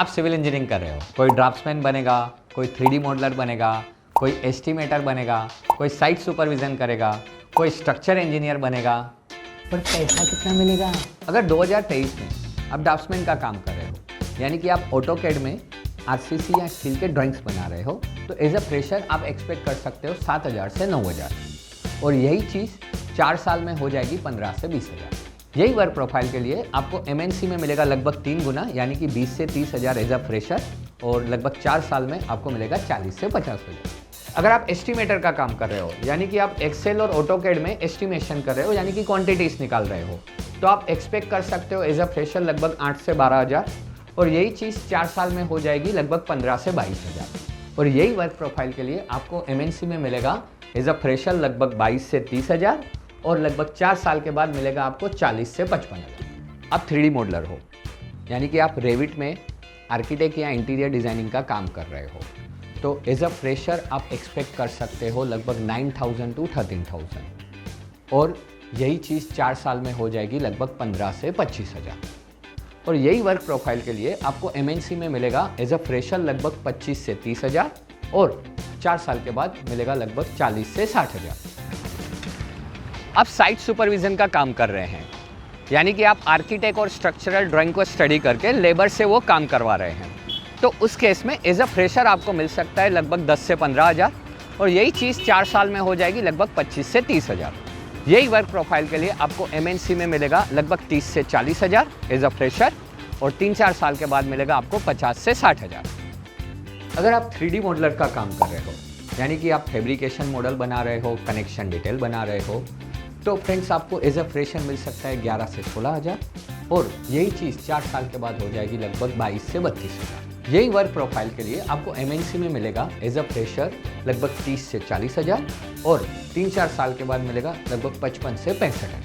आप civil engineering कर रहे हो, कोई ड्राफ्ट्समैन बनेगा, कोई 3D मॉडलर बनेगा, कोई एस्टिमेटर बनेगा, कोई साइट सुपरविजन करेगा, कोई स्ट्रक्चर इंजीनियर बनेगा, पर पैसा कितना मिलेगा? अगर 2023 में आप ड्राफ्ट्समैन का काम कर रहे हो, यानी कि आप ऑटोकैड में आरसीसी या स्टील के ड्राइंग्स बना रहे हो, तो एज अ फ्रेशर आप एक्सपेक्ट कर सकते हो 7,000 से 9,000, और यही चीज़ 4 साल में हो जाएगी 15 से 20,000। यही वर्क प्रोफाइल के लिए आपको एमएनसी में मिलेगा लगभग 3 गुना, यानी कि 20 से 30,000 एज अ फ्रेशर, और लगभग 4 साल में आपको मिलेगा 40 से 50,000। अगर आप एस्टिमेटर का काम कर रहे हो, यानी कि आप एक्सेल और ऑटोकैड में एस्टिमेशन कर रहे हो, यानी कि क्वांटिटीज निकाल रहे हो, तो आप एक्सपेक्ट कर सकते हो एज अ फ्रेशर लगभग 8 से 12,000, और यही चीज़ 4 साल में हो जाएगी लगभग 15 से 22,000। और यही वर्क प्रोफाइल के लिए आपको एमएनसी में मिलेगा एज अ फ्रेशर लगभग 22 से 30,000, और लगभग 4 साल के बाद मिलेगा आपको 40 से 55,000। आप 3D मॉडलर हो, यानी कि आप रेविट में आर्किटेक्ट या इंटीरियर डिज़ाइनिंग का काम कर रहे हो, तो एज अ फ्रेशर आप एक्सपेक्ट कर सकते हो लगभग 9,000 टू 13,000, और यही चीज़ 4 साल में हो जाएगी लगभग 15 से 25,000। और यही वर्क प्रोफाइल के लिए आपको एमएनसी में मिलेगा एज अ फ्रेशर लगभग 25 से 30,000, और 4 साल के बाद मिलेगा लगभग 40 से 60,000। आप साइट सुपरविजन का काम कर रहे हैं, यानी कि आप आर्किटेक्ट और स्ट्रक्चरल ड्राइंग को स्टडी करके लेबर से वो काम करवा रहे हैं, तो उस केस में एज अ फ्रेशर आपको मिल सकता है लगभग 10 से 15,000, और यही चीज़ 4 साल में हो जाएगी लगभग 25 से 30,000। यही वर्क प्रोफाइल के लिए आपको एमएनसी में मिलेगा लगभग 30 से 40,000 एज अ फ्रेशर, और 3-4 साल के बाद मिलेगा आपको 50 से 60,000। अगर आप 3D मॉडलर का काम कर रहे हो, यानी कि आप फैब्रिकेशन मॉडल बना रहे हो, कनेक्शन डिटेल बना रहे हो, तो फ्रेंड्स आपको एज अ फ्रेशर मिल सकता है 11 से 16,000, और यही चीज़ 4 साल के बाद हो जाएगी लगभग 22 से 32,000। यही वर्क प्रोफाइल के लिए आपको एमएनसी में मिलेगा एज अ फ्रेशर लगभग 30 से 40,000, और 3-4 साल के बाद मिलेगा लगभग 55 से 65,000।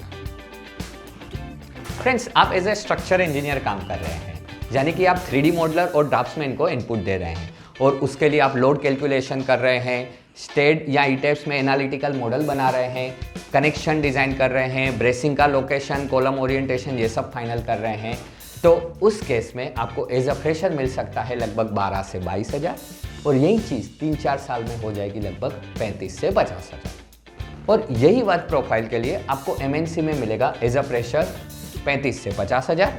फ्रेंड्स, आप एज ए स्ट्रक्चर इंजीनियर काम कर रहे हैं, यानी कि आप 3D मॉडलर और ड्राफ्ट्समैन को इनपुट दे रहे हैं, और उसके लिए आप लोड कैलकुलेशन कर रहे हैं, स्टेड या ईटेप्स में एनालिटिकल मॉडल बना रहे हैं, कनेक्शन डिज़ाइन कर रहे हैं, ब्रेसिंग का लोकेशन, कॉलम ओरिएंटेशन, ये सब फाइनल कर रहे हैं, तो उस केस में आपको एज अ फ्रेशर मिल सकता है लगभग 12 से 22,000, और यही चीज़ 3-4 साल में हो जाएगी लगभग 35 से 50,000। और यही वर्क प्रोफाइल के लिए आपको एमएनसी में मिलेगा एज अ फ्रेशर 35 से 50,000,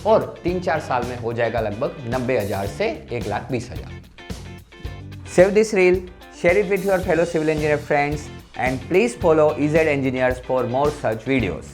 और 3-4 साल में हो जाएगा लगभग 90,000 से 1,20,000। Save this reel, share it with your fellow civil engineer friends, and please follow EZ Engineers for more such videos.